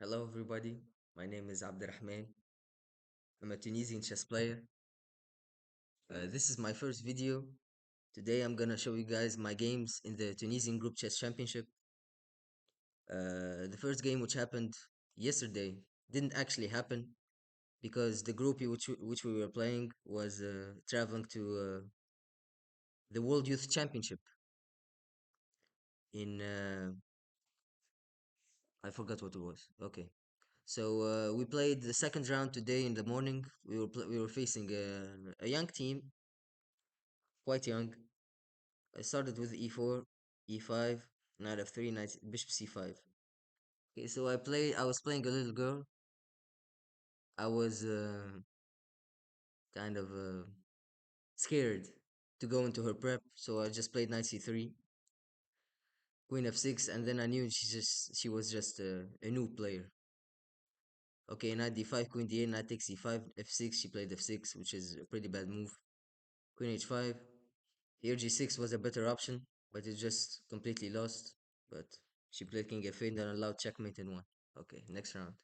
Hello, everybody. My name is Abdurrahman. I'm a Tunisian chess player. This is my first video. Today, I'm gonna show you guys my games in the Tunisian Group Chess Championship. The first game, which happened yesterday, didn't actually happen because the group which we were playing was traveling to the World Youth Championship in I forgot what it was. Okay, so we played the second round today in the morning. We were facing a young team, quite young. I started with e4, e5, knight f3, knight bishop c5. Okay, so I was playing a little girl. I was kind of scared to go into her prep, so I just played knight c3, queen f6, and then I knew she was just a new player. Okay, knight d5, queen d8, knight takes e5, f6. She played f6, which is a pretty bad move. Queen h5. Here g6 was a better option, but it just completely lost. But she played king f8 and allowed checkmate in one. Okay, next round.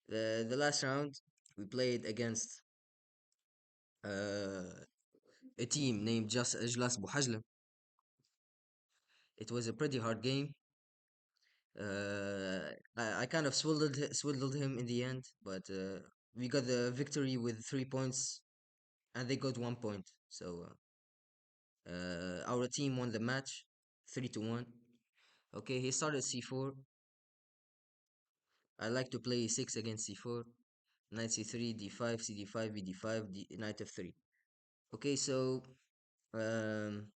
The last round we played against uh, a team named Just Ajlas Bouhajla. It was a pretty hard game. I kind of swindled him in the end, but we got the victory with 3 points, and they got 1 point. So our team won the match, 3-1. Okay, he started c4. I like to play e6 against c4, knight c3, d5, cd5, bd5, knight f3. Okay, so um,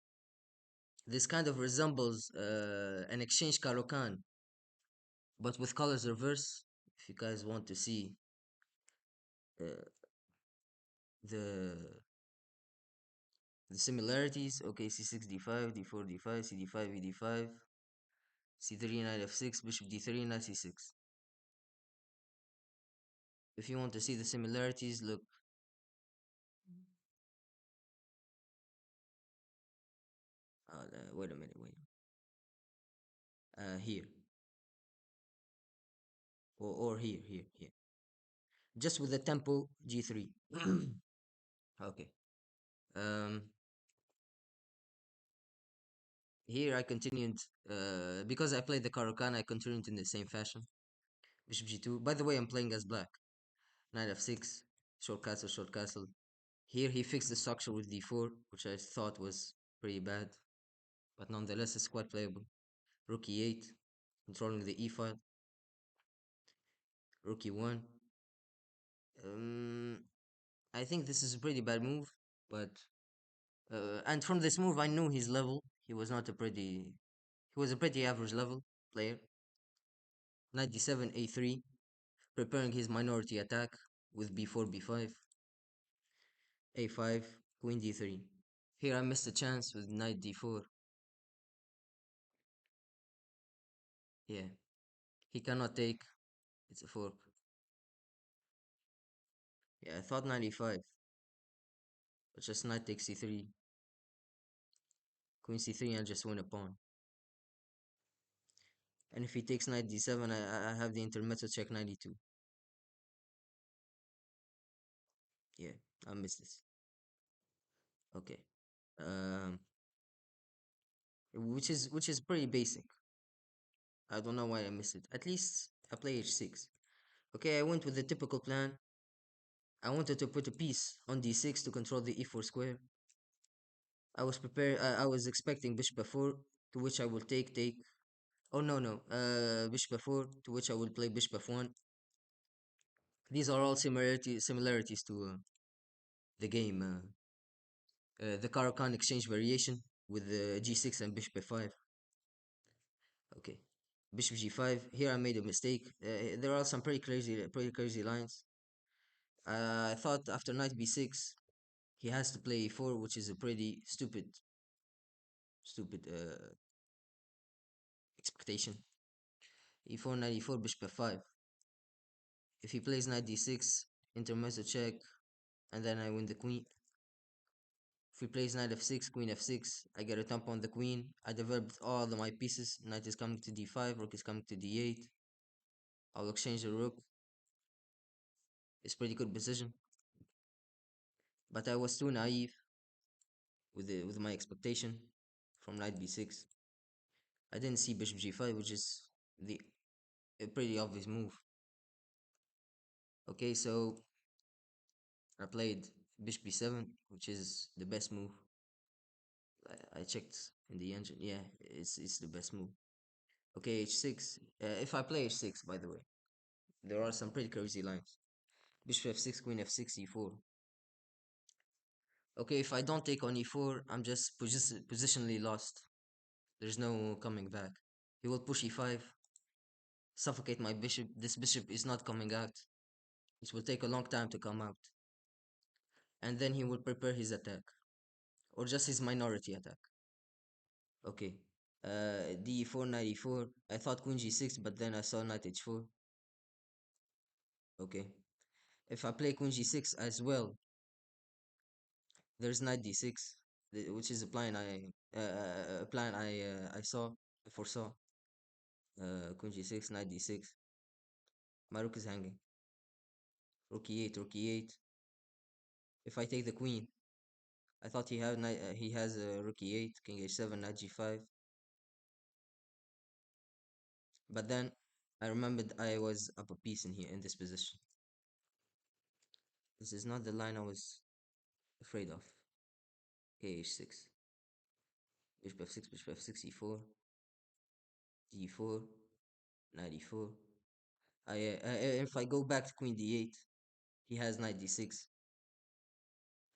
this kind of resembles an exchange Caro-Kann, but with colors reverse. If you guys want to see uh, the the similarities, okay, c6 d5, d4 d5, cd5 ed5, c3 knight f6, bishop d3, knight c6. If you want to see the similarities, look. Wait a minute, wait. Here or here. Just with the tempo g3. Okay. Um, Here I continued, because I played the Caro-Kann, I continued in the same fashion. Bishop g2. By the way, I'm playing as black. Knight f6, short castle, short castle. Here he fixed the structure with d4, which I thought was pretty bad, but nonetheless it's quite playable. Rook e8, controlling the e file. Rook e1. Um, I think this is a pretty bad move, but and from this move I knew his level. He was a pretty average level player. Knight d7, a3, preparing his minority attack with b4, b5, a5, queen d3. Here I missed a chance with knight d4. Yeah, he cannot take. It's a fork. Yeah, I thought knight e5, but just knight takes c3, queen c3, and just win a pawn. And if he takes knight d7, I have the intermezzo check knight e2. Yeah, I missed this. Okay. Um, which is pretty basic. I don't know why I missed it. At least I play h6. Okay, I went with the typical plan. I wanted to put a piece on d6 to control the e4 square. I was prepared. I was expecting bishop f4, to which I will take. Oh no. Bishop f4, to which I will play bishop f1. These are all similarities to the game, the Caro-Kann exchange variation with the g6 and bishop f5. Okay, bishop g5. Here I made a mistake. There are some pretty crazy lines. I thought after knight b6, he has to play e4, which is a pretty stupid expectation. E4, knight e4, bishop f5. If he plays knight d6, intermezzo check, and then I win the queen. If he plays knight f6, queen f6, I get a thump on the queen. I developed all of my pieces. Knight is coming to d5, rook is coming to d8. I'll exchange the rook. It's pretty good position, but I was too naive with my expectation from knight b6. I didn't see bishop g5, which is the a pretty obvious move. Okay, so I played bishop b7, which is the best move. I checked in the engine. Yeah, it's the best move. Okay, h6. If I play h6, by the way, there are some pretty crazy lines. Bishop f6, queen f6, e4. Okay, if I don't take on e4, I'm just positionally lost. There's no coming back. He will push e5, suffocate my bishop. This bishop is not coming out. It will take a long time to come out. And then he will prepare his attack, or just his minority attack. Okay. D4, knight e4. I thought queen g6, but then I saw knight h4. Okay. If I play queen g6 as well, there's knight d6, which is a plan I saw, I foresaw. Queen g6, knight d6. My rook is hanging. Rook e8, rook e8. If I take the queen, I thought he has rook e8, king h7, knight g5. But then I remembered I was up a piece in here in this position. This is not the line I was afraid of. Okay, h6. Bishop f6, bishop f6, e4, d4, knight e4. If I go back to queen d8, he has knight d6,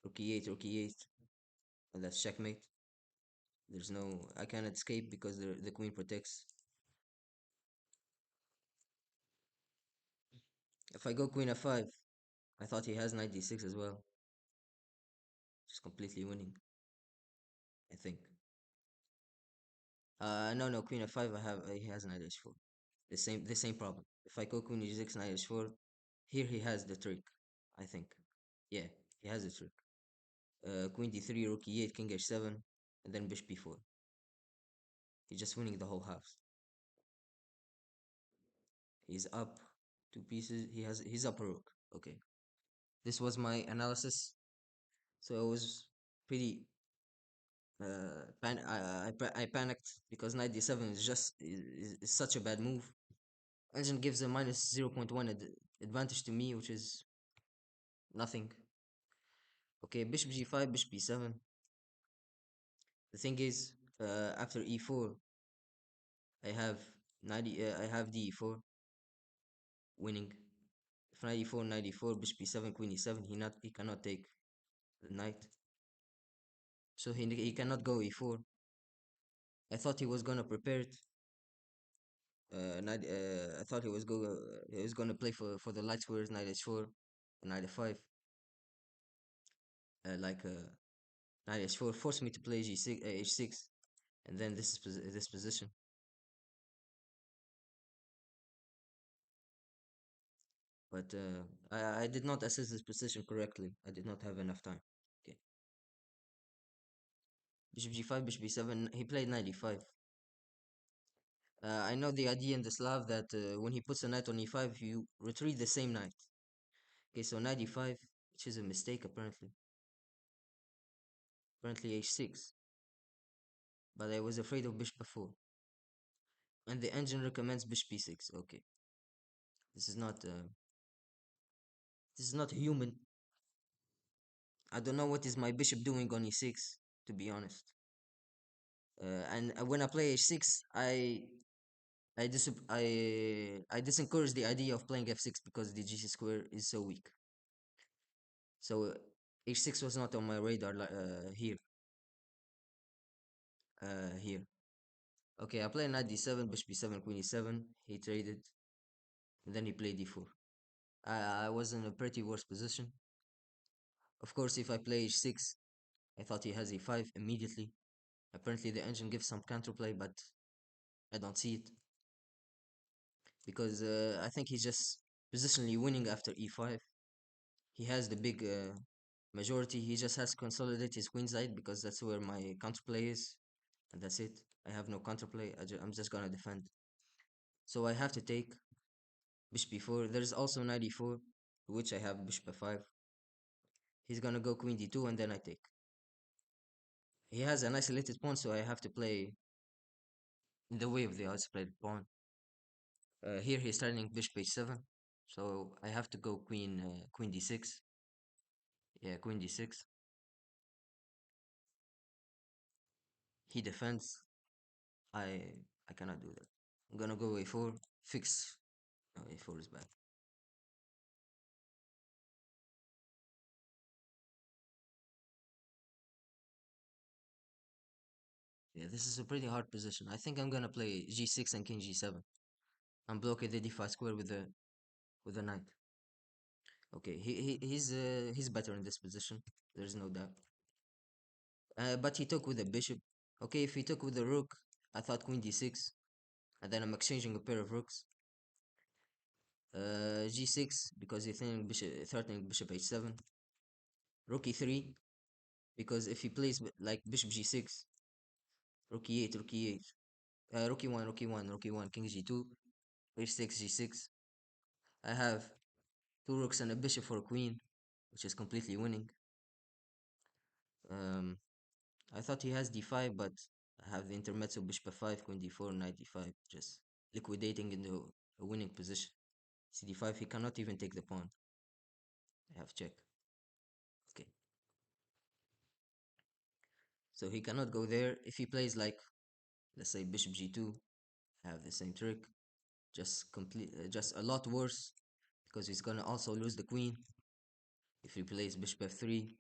rook e8, rook e8, and that's checkmate. There's no, I cannot escape because the queen protects. If I go queen f5, I thought he has knight d6 as well. Just completely winning, I think. No, queen f5. He has knight h4. The same problem. If I go queen e6, knight h4, here he has the trick. I think, yeah, he has the trick. Queen d3, rook e8, king h7, and then bishop b4. He's just winning the whole house. He's up two pieces. He's up a rook. Okay, this was my analysis. So I was pretty I panicked because knight d7 is just is such a bad move. Engine gives a minus 0.1 advantage to me, which is nothing. Okay, bishop g5, bishop b7. The thing is, after e4, I have d4 winning. If knight e4, knight e4, bishop e7, queen e7, he cannot take the knight. So he cannot go e4. I thought he was gonna prepare it. I thought he was gonna play for the light squares, knight h4, knight f5. Like knight h4 forced me to play g6, h6, and then this position. But I did not assess this position correctly. I did not have enough time. Okay, bishop g5, bishop b7. He played knight e5. I know the idea in the Slav that when he puts a knight on e5, you retreat the same knight. Okay, so knight e5, which is a mistake apparently. Apparently h6. But I was afraid of bishop f4. And the engine recommends bishop b6. Okay, this is not uh, this is not human. I don't know what is my bishop doing on e6, to be honest. And when I play h6, I disencourage the idea of playing f6 because the g6 square is so weak. So h6 was not on my radar here. Here. Okay, I played knight d7, bishop b7, queen e7. He traded, and then he played d4. I was in a pretty worse position. Of course, if I play h6, I thought he has e5 immediately. Apparently, the engine gives some counterplay, but I don't see it because I think he's just positionally winning after e5. He has the big majority. He just has to consolidate his queen side because that's where my counterplay is, and that's it. I have no counterplay. I'm just gonna defend. So I have to take. Bishop b4. There's also knight e4, which I have bishop f5. He's gonna go queen d2 and then I take. He has an isolated pawn, so I have to play in the way of the isolated pawn. Here he's starting bishop h7, so I have to go queen d6. Yeah, queen d6. He defends. I I cannot do that. I'm gonna go a4, fix. No, a4 is bad. Yeah, this is a pretty hard position. I think I'm gonna play g6 and king g7. I'm blocking the d5 square with a knight. Okay, he's better in this position. There's no doubt. But he took with a bishop. Okay, if he took with the rook, I thought queen d6, and then I'm exchanging a pair of rooks. G6 because he threatening bishop h7. Rook e3 because if he plays like bishop g6, rook e8, rook e8, rook e1, rook e1, rook e1, king g2, h6, g6. I have two rooks and a bishop for a queen, which is completely winning. Um, I thought he has d5, but I have the intermezzo bishop f5, queen d4, knight d5, just liquidating into a winning position. cd5, he cannot even take the pawn. I have check. Okay. So he cannot go there. If he plays like, let's say bishop g2, I have the same trick. Just a lot worse because he's gonna also lose the queen. If he plays bishop f3,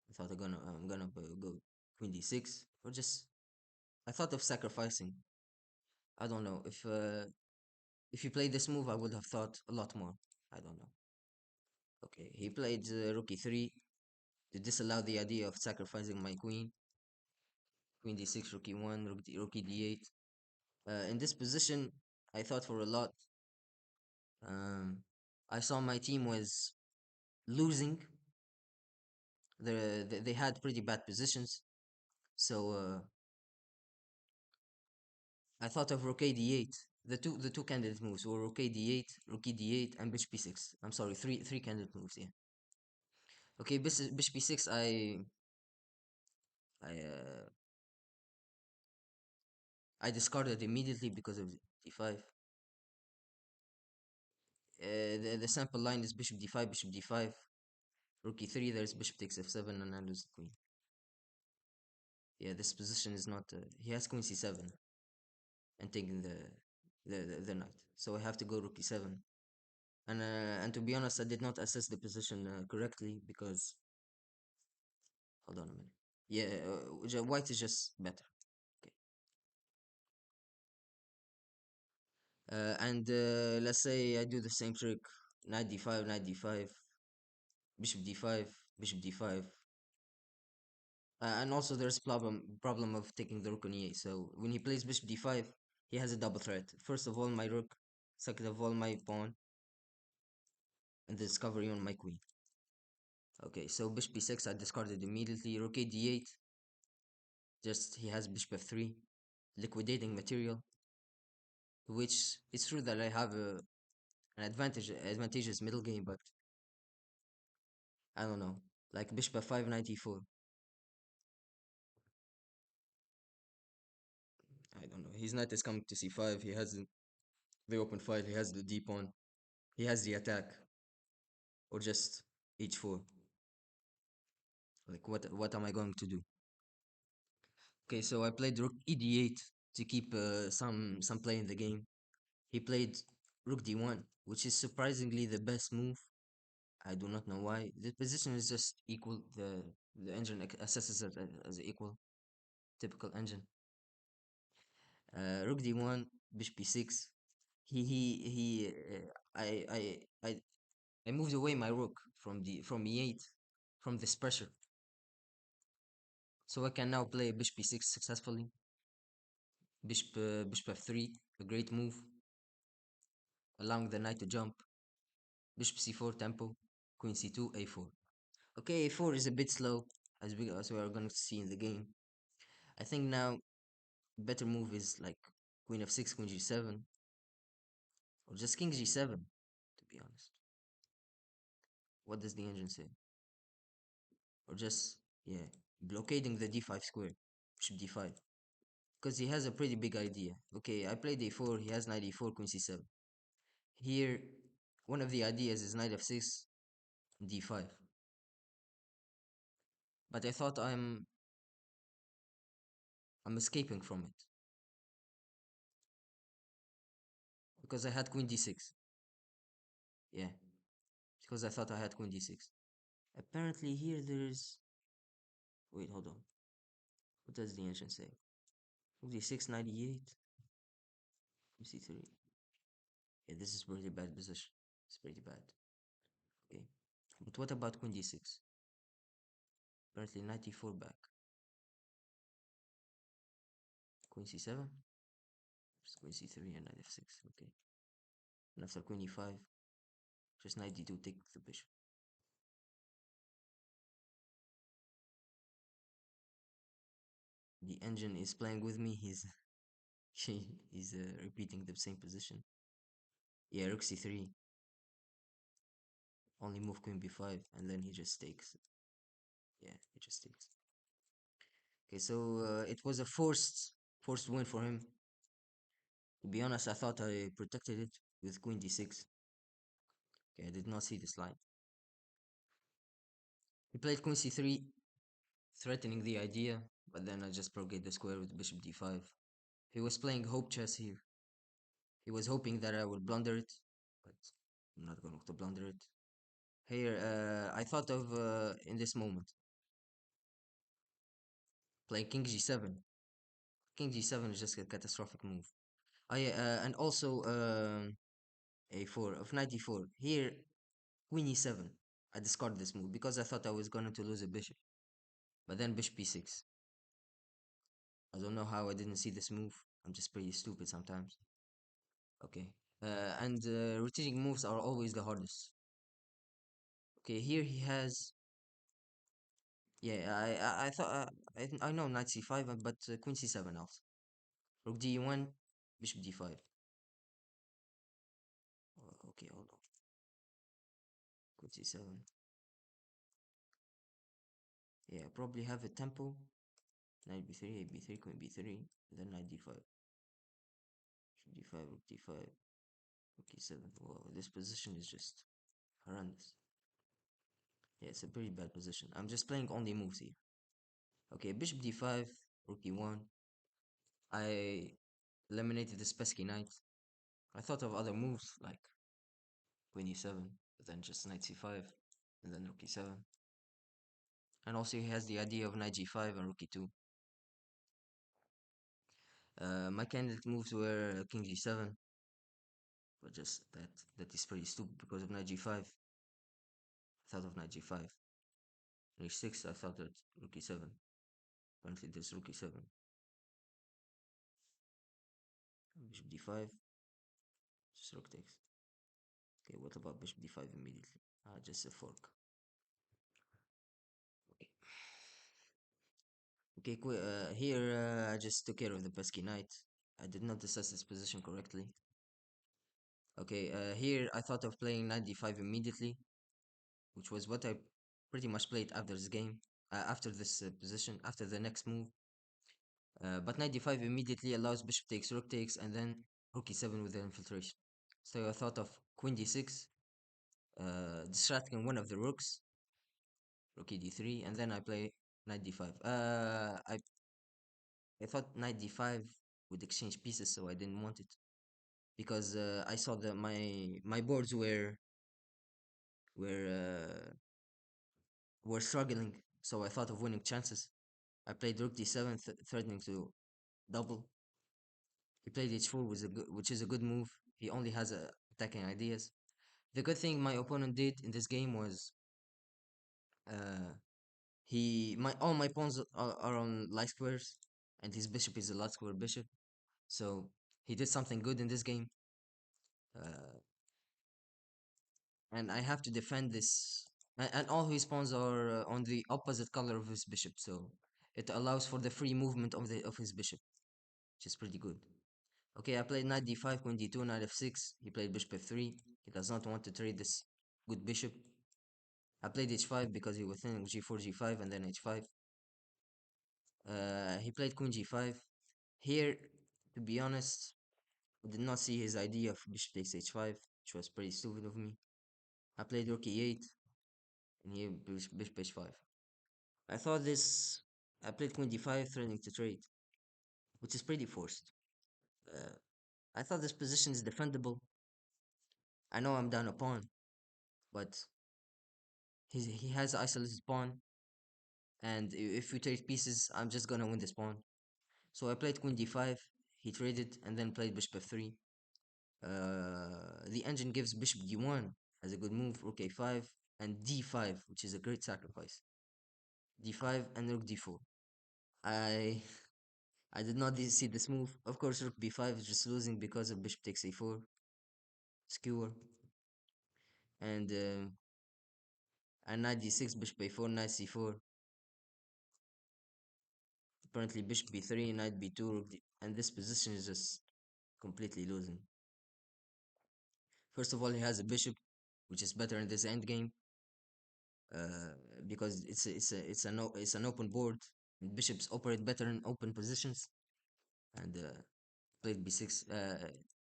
I thought go queen d6 or just I thought of sacrificing. I don't know if you played this move, I would have thought a lot more. I don't know. Okay, he played rook e3 to disallow the idea of sacrificing my queen. Queen d6, rook e1, rook d8. In this position, I thought for a lot. Um, I saw my team was losing. They had pretty bad positions, so I thought of rook a d8. The two candidate moves were rook a d8, rook e d8, and bishop b6. I'm sorry, three candidate moves. Yeah. Okay, bishop b6. I I discarded immediately because of d5. The sample line is bishop d5, bishop d5, rook e3. There's bishop takes f7, and I lose the queen. Yeah, this position is not. He has queen c7 and taking the knight, so I have to go rook e7. And to be honest, I did not assess the position correctly because hold on a minute. Yeah, white is just better. Okay. And let's say I do the same trick: knight d5, knight d5, bishop d5, bishop d5. And also there's problem of taking the rook on e8. So when he plays bishop d5, he has a double threat. First of all, my rook. Second of all, my pawn, and the discovery on my queen. Okay, so bishop b6 I discarded immediately. Rook a d8. Just he has bishop f3, liquidating material. Which it's true that I have an advantageous middle game, but I don't know. Like bishop f5, knight e4. I don't know. His knight is coming to c5. He has the open file. He has the d pawn. He has the attack, or just h4. Like what am I going to do? Okay, so I played rook e d8 to keep some play in the game. He played rook d1, which is surprisingly the best move. I do not know why. The position is just equal. The engine assesses it as equal, typical engine. Rook d1, bishop b6. He. I moved away my rook from e8 from this pressure, so I can now play bishop b6 successfully. Bishop f3, a great move, allowing the knight to jump. Bishop c4 tempo, queen c2, a4. Okay, a4 is a bit slow, as we are going to see in the game. I think now better move is like queen f6, queen g7. Or just king g7, to be honest. What does the engine say? Or just, yeah, blockading the d5 square, bishop d5. Because he has a pretty big idea. Okay, I played a4, he has knight e4, queen c7. Here, one of the ideas is knight f6, d5. But I thought I'm escaping from it. Because I had queen d6. Yeah, because I thought I had queen d6. Apparently here there's... Wait, hold on. What does the engine say? Rook d6, knight e8, c3. Yeah, this is pretty bad position. It's pretty bad. Okay. But what about queen d6? Apparently knight e4 back. Queen c7. Just queen c3 and knight f6. Okay. And after queen e5, just knight d2, take the bishop. The engine is playing with me. He's repeating the same position. Yeah, rook c3. Only move queen b5, and then he just takes. Yeah, he just takes. Okay, so it was a forced win for him. To be honest, I thought I protected it with queen d6. Okay, I did not see this line. He played queen c3, threatening the idea, but then I just broke the square with bishop d5. He was playing hope chess here. He was hoping that I would blunder it, but I'm not going to blunder it. Here, I thought of in this moment playing king g7. King g7 is just a catastrophic move. And also a4 of knight e4. Here, queen e7. I discarded this move because I thought I was going to lose a bishop. But then bishop e6. I don't know how I didn't see this move. I'm just pretty stupid sometimes. Okay. And rotating moves are always the hardest. Okay, here he has. Yeah, I thought I know knight c5, but queen c7 also. Rook d1, bishop d5. Okay, hold on. Queen c7. Yeah, probably have a tempo. Knight b3, a b3, queen b3, then knight d5. Bishop d5, rook d5, rook e7. Whoa, this position is just horrendous. Yeah, it's a pretty bad position. I'm just playing only moves here. Okay, bishop d5, rook e1. I eliminated this pesky knight. I thought of other moves like queen e7, then just knight c5, and then rook e7. And also he has the idea of knight g5 and rook e2. My candidate moves were king g7, but just that is pretty stupid because of knight g5. I thought of knight g5. h6, I thought that rook e7. Apparently there's rook e7. Bishop d5, just rook takes. Okay, what about bishop d5 immediately? Just a fork. Okay. Okay, here I just took care of the pesky knight. I did not assess this position correctly. Okay, here I thought of playing knight d5 immediately, which was what I pretty much played after this game, after this position, after the next move. But knight d5 immediately allows bishop takes, rook takes, and then rook e7 with the infiltration. So I thought of queen d6, distracting one of the rooks, rook e d3, and then I play knight d5. I thought knight d5 would exchange pieces, so I didn't want it because I saw that my boards were uh, were struggling, so I thought of winning chances. I played rook d7, threatening to double. He played h4, which is a good move. He only has attacking ideas. The good thing my opponent did in this game was uh, all my pawns are on light squares, and his bishop is a light square bishop. So he did something good in this game. Uh, and I have to defend this. And all his pawns are on the opposite color of his bishop, so it allows for the free movement of his bishop, which is pretty good. Okay, I played knight d5, queen d2, knight f6. He played bishop f3. He does not want to trade this good bishop. I played h5 because he was thinking g4, g5, and then h5. He played queen g5. Here, to be honest, I did not see his idea of bishop takes h5, which was pretty stupid of me. I played rook e8, and here bishop h5. I thought this. I played queen d5, threatening to trade, which is pretty forced. Uh, I thought this position is defendable. I know I'm down a pawn, but he has isolated pawn, and if we trade pieces, I'm just gonna win this pawn. So I played queen d5. He traded and then played bishop f3. The engine gives bishop d1 as a good move, rook a5, and d5, which is a great sacrifice. d5 and rook d4. I I did not see this move. Of course, rook b5 is just losing because of bishop takes a4, skewer, and knight d6, bishop a4, knight c4. Apparently, bishop b3, knight b2, rook and this position is just completely losing. First of all, he has a bishop, which is better in this endgame, because it's an open board. Bishops operate better in open positions, and played b6.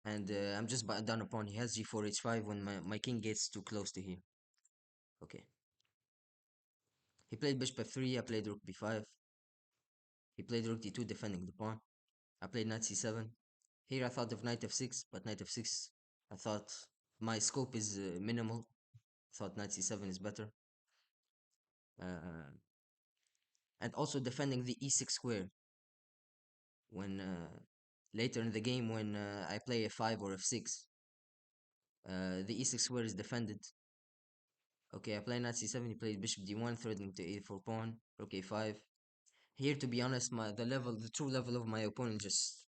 I'm just down a pawn. He has g4, h5 when my king gets too close to here. Okay. He played bishop f3. I played rook b5. He played rook d2, defending the pawn. I played knight c7. Here I thought of knight f6, but knight f6, I thought my scope is minimal. I thought knight c7 is better. Uh, and also defending the e6 square when later in the game when I play f5 or f6, the e6 square is defended. Okay, I play knight c7. He played bishop d1, threatening to a4 pawn, rook a5. Here, to be honest, the true level of my opponent just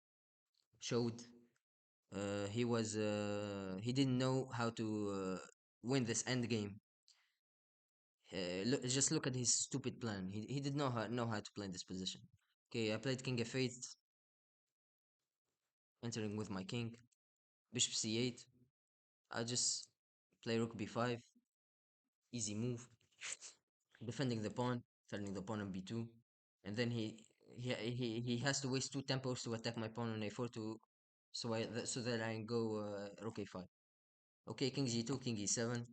showed. He didn't know how to win this end game. Just look at his stupid plan. He did not know how to play in this position. Okay, I played king f8, entering with my king, bishop c8. I just play rook b5, easy move, defending the pawn, threatening the pawn on b2, and then he has to waste two tempos to attack my pawn on a4 so that I can go rook a5. Okay, king g2, king e7.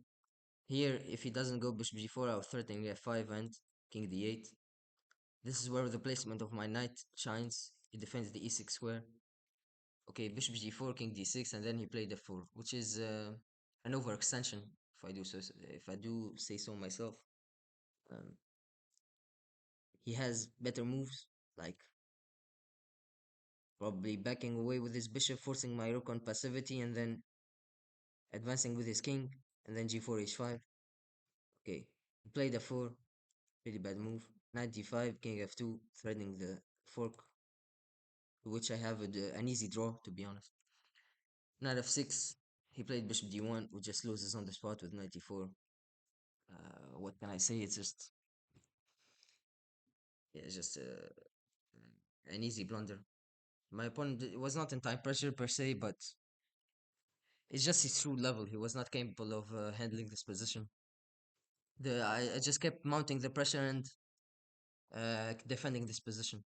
Here, if he doesn't go bishop g4, I'll threaten f5 and king d8. This is where the placement of my knight shines. He defends the e6 square. Okay, bishop g4, king d6, and then he played f4, which is an overextension, if I do say so myself. Um, he has better moves, like probably backing away with his bishop, forcing my rook on passivity, and then advancing with his king, and then g4, h5. Okay, he played f4, pretty bad move. Knight d5, king f2, threatening the fork, which I have an easy draw, to be honest. Knight f6, he played bishop d1, which just loses on the spot with knight d4. What can I say? It's just, yeah, it's just an easy blunder. My opponent was not in time pressure per se, but it's just his true level. He was not capable of handling this position. I just kept mounting the pressure and defending this position.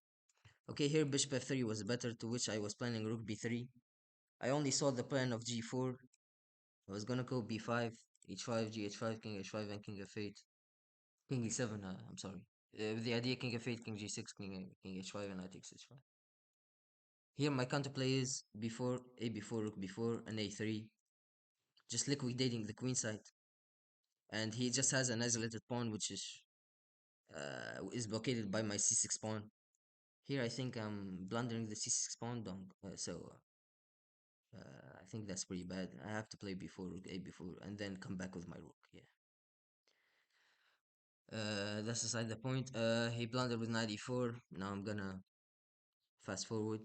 Okay, here bishop f3 was better, to which I was planning rook b3. I only saw the plan of g4. I was gonna go b5, h5, gh5, king h5, and king f8. King e7, I'm sorry. The idea king f8, king g6, king h5, and knight takes h5. Here my counterplay is b4, a b4, rook b4, and a3, just liquidating the queen side. And he just has an isolated pawn, which is blockaded by my c6 pawn. Here I think I'm blundering the c6 pawn, I think that's pretty bad. I have to play b4, rook a b4, and then come back with my rook. Yeah. That's aside the point. He blundered with knight e4. Now I'm gonna fast forward.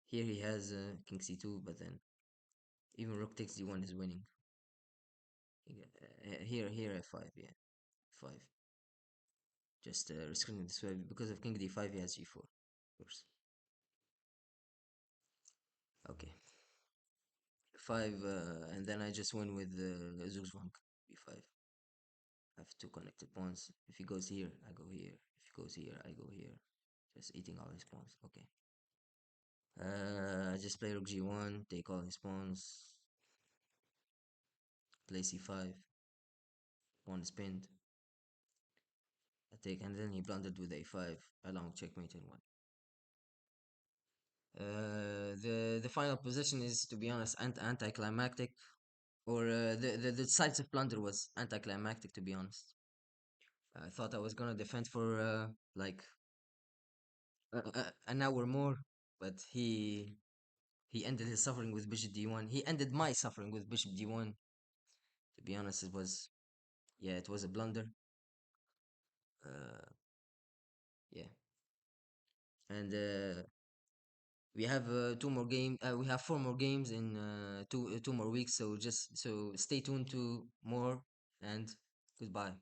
Here he has king c2, but then even rook takes d1 is winning. Here f5, yeah, 5. Just restricting this way because of king d5. He has g4, of course. Okay, five, and then I just win with Zugzwang b5. I have two connected pawns. If he goes here, I go here. If he goes here, I go here. Just eating all his pawns. Okay. I just play rook g1, take all his pawns, play c5, pawn is pinned. I take, and then he blundered with a5, allowing checkmate in one. The final position is, to be honest, anticlimactic, or the decisive blunder was anticlimactic, to be honest. I thought I was gonna defend for like an hour more, but he ended his suffering with bishop d1. He ended my suffering with bishop d1. To be honest, it was, yeah, it was a blunder. Uh, yeah, and we have we have four more games in two more weeks. So just so stay tuned to more, and goodbye.